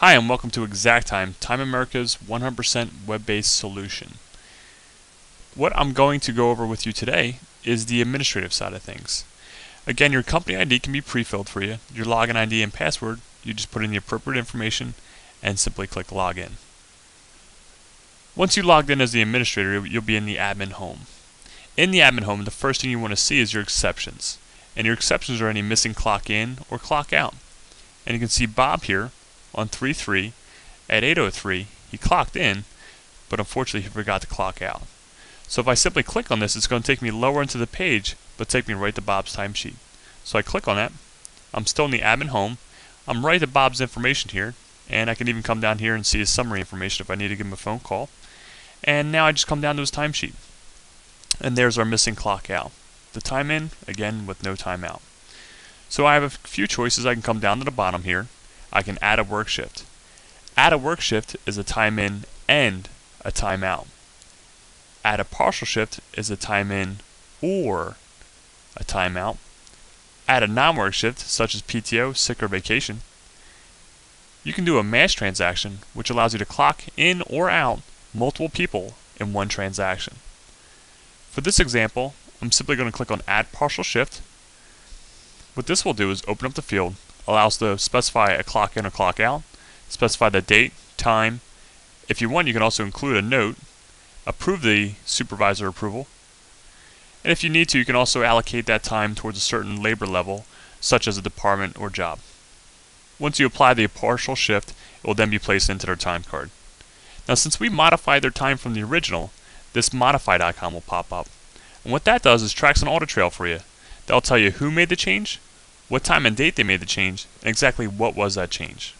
Hi, and welcome to XactTime, Time America's 100% web-based solution. What I'm going to go over with you today is the administrative side of things. Again, your company ID can be pre-filled for you. Your login ID and password, you just put in the appropriate information and simply click Login. Once you logged in as the administrator, you'll be in the admin home. In the admin home, the first thing you want to see is your exceptions. And your exceptions are any missing clock in or clock out. And you can see Bob here on 3/3 at 8:03 he clocked in, but unfortunately he forgot to clock out. So if I simply click on this, it's going to take me lower into the page, but take me right to Bob's timesheet. So I click on that. I'm still in the admin home. I'm right at Bob's information here, and I can even come down here and see his summary information if I need to give him a phone call. And now I just come down to his timesheet, and there's our missing clock out. The time in, again with no time out. So I have a few choices. I can come down to the bottom here. I can add a work shift. Add a work shift is a time in and a time out. Add a partial shift is a time in or a time out. Add a non-work shift such as PTO, sick, or vacation. You can do a mass transaction, which allows you to clock in or out multiple people in one transaction. For this example, I'm simply going to click on Add Partial Shift. What this will do is open up the field, allows to specify a clock in or clock out, specify the date, time. If you want, you can also include a note, approve the supervisor approval, and if you need to, you can also allocate that time towards a certain labor level, such as a department or job. Once you apply the partial shift, it will then be placed into their time card. Now, since we modified their time from the original, this modified icon will pop up. And what that does is tracks an audit trail for you. That'll tell you who made the change, what time and date they made the change, and exactly what was that change.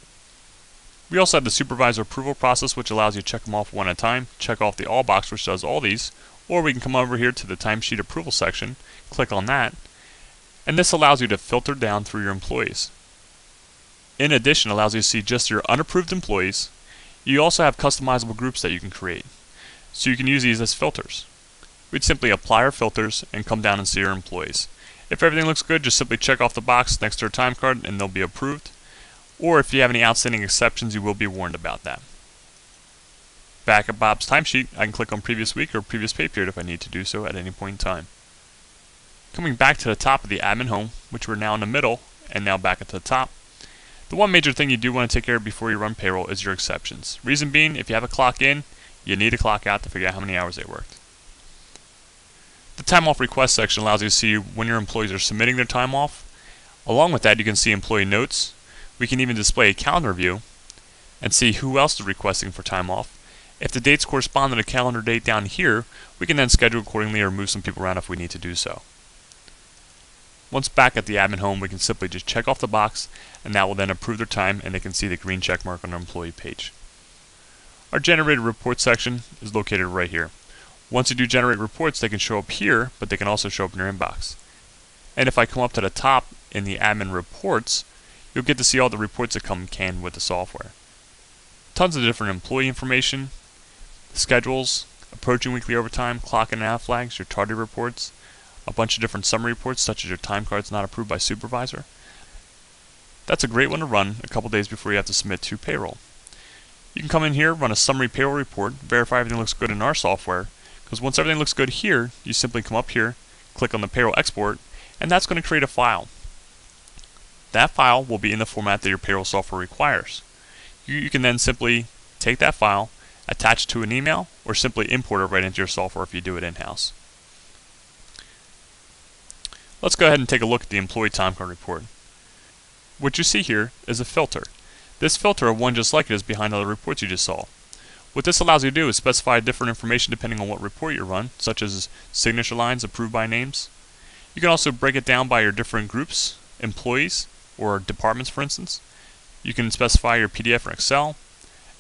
We also have the supervisor approval process, which allows you to check them off one at a time, check off the all box, which does all these, or we can come over here to the timesheet approval section, click on that, and this allows you to filter down through your employees. In addition, it allows you to see just your unapproved employees. You also have customizable groups that you can create, so you can use these as filters. We'd simply apply our filters and come down and see our employees. If everything looks good, just simply check off the box next to our time card and they'll be approved. Or if you have any outstanding exceptions, you will be warned about that. Back at Bob's timesheet, I can click on previous week or previous pay period if I need to do so at any point in time. Coming back to the top of the admin home, which we're now in the middle and now back at the top, the one major thing you do want to take care of before you run payroll is your exceptions. Reason being, if you have a clock in, you need a clock out to figure out how many hours they worked. The time off request section allows you to see when your employees are submitting their time off. Along with that, you can see employee notes. We can even display a calendar view and see who else is requesting for time off. If the dates correspond to the calendar date down here, we can then schedule accordingly or move some people around if we need to do so. Once back at the admin home, we can simply just check off the box, and that will then approve their time, and they can see the green check mark on their employee page. Our generated report section is located right here. Once you do generate reports, they can show up here, but they can also show up in your inbox. And if I come up to the top in the admin reports, you'll get to see all the reports that come canned with the software. Tons of different employee information, schedules, approaching weekly overtime, clock in and out flags, your tardy reports, a bunch of different summary reports such as your time cards not approved by supervisor. That's a great one to run a couple days before you have to submit to payroll. You can come in here, run a summary payroll report, verify everything looks good in our software, because once everything looks good here, you simply come up here, click on the payroll export, and that's going to create a file. That file will be in the format that your payroll software requires. You can then simply take that file, attach it to an email, or simply import it right into your software if you do it in-house. Let's go ahead and take a look at the employee time card report. What you see here is a filter. This filter of one just like it is behind all the reports you just saw. What this allows you to do is specify different information depending on what report you run, such as signature lines approved by names. You can also break it down by your different groups, employees, or departments, for instance. You can specify your PDF or Excel,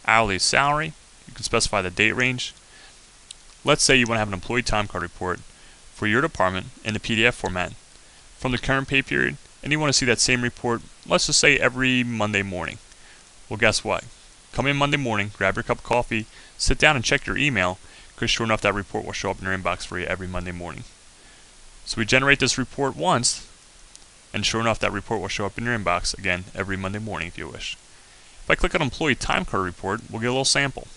hourly salary. You can specify the date range. Let's say you want to have an employee time card report for your department in the PDF format from the current pay period, and you want to see that same report, let's just say every Monday morning. Well, guess what? Come in Monday morning, grab your cup of coffee, sit down and check your email, because sure enough that report will show up in your inbox for you every Monday morning. So we generate this report once, and sure enough that report will show up in your inbox again every Monday morning if you wish. If I click on Employee Time Card Report, we'll get a little sample.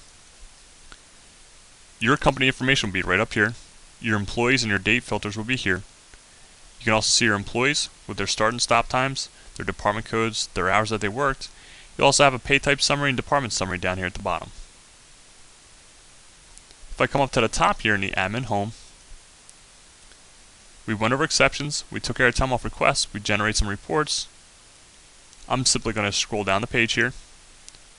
Your company information will be right up here. Your employees and your date filters will be here. You can also see your employees with their start and stop times, their department codes, their hours that they worked. You'll also have a pay type summary and department summary down here at the bottom. If I come up to the top here in the admin home, we went over exceptions, we took care of time off requests, we generate some reports. I'm simply going to scroll down the page here.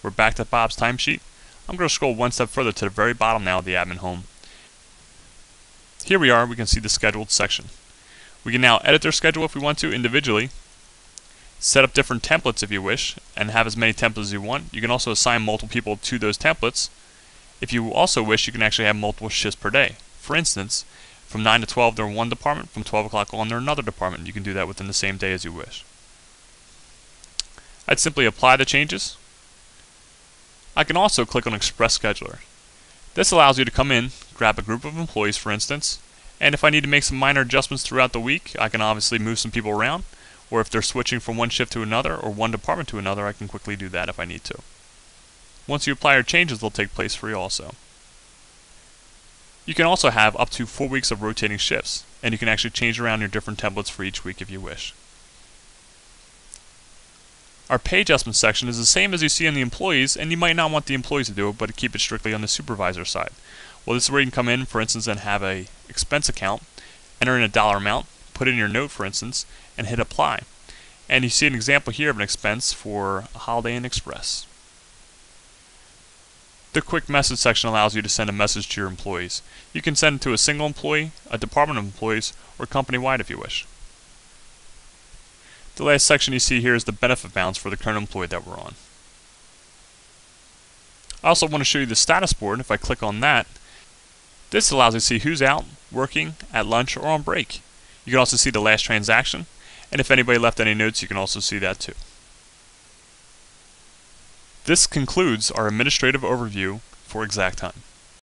We're back to Bob's timesheet. I'm going to scroll one step further to the very bottom now of the admin home. Here we are, we can see the scheduled section. We can now edit their schedule if we want to individually, set up different templates if you wish, and have as many templates as you want. You can also assign multiple people to those templates. If you also wish, you can actually have multiple shifts per day. For instance, from 9 to 12 they're in one department, from 12 o'clock on they're in another department. You can do that within the same day as you wish. I'd simply apply the changes. I can also click on Express Scheduler. This allows you to come in, grab a group of employees for instance, and if I need to make some minor adjustments throughout the week, I can obviously move some people around, or if they're switching from one shift to another or one department to another, I can quickly do that if I need to. Once you apply your changes, they'll take place for you also. You can also have up to 4 weeks of rotating shifts, and you can actually change around your different templates for each week if you wish. Our pay adjustment section is the same as you see on the employees, and you might not want the employees to do it, but keep it strictly on the supervisor side. Well, this is where you can come in, for instance, and have a expense account, enter in a dollar amount, put in your note, for instance, and hit apply. And you see an example here of an expense for a Holiday Inn Express. The quick message section allows you to send a message to your employees. You can send it to a single employee, a department of employees, or company-wide if you wish. The last section you see here is the benefit balance for the current employee that we're on. I also want to show you the status board. If I click on that, this allows you to see who's out, working, at lunch, or on break. You can also see the last transaction, and if anybody left any notes, you can also see that too. This concludes our administrative overview for XactTime.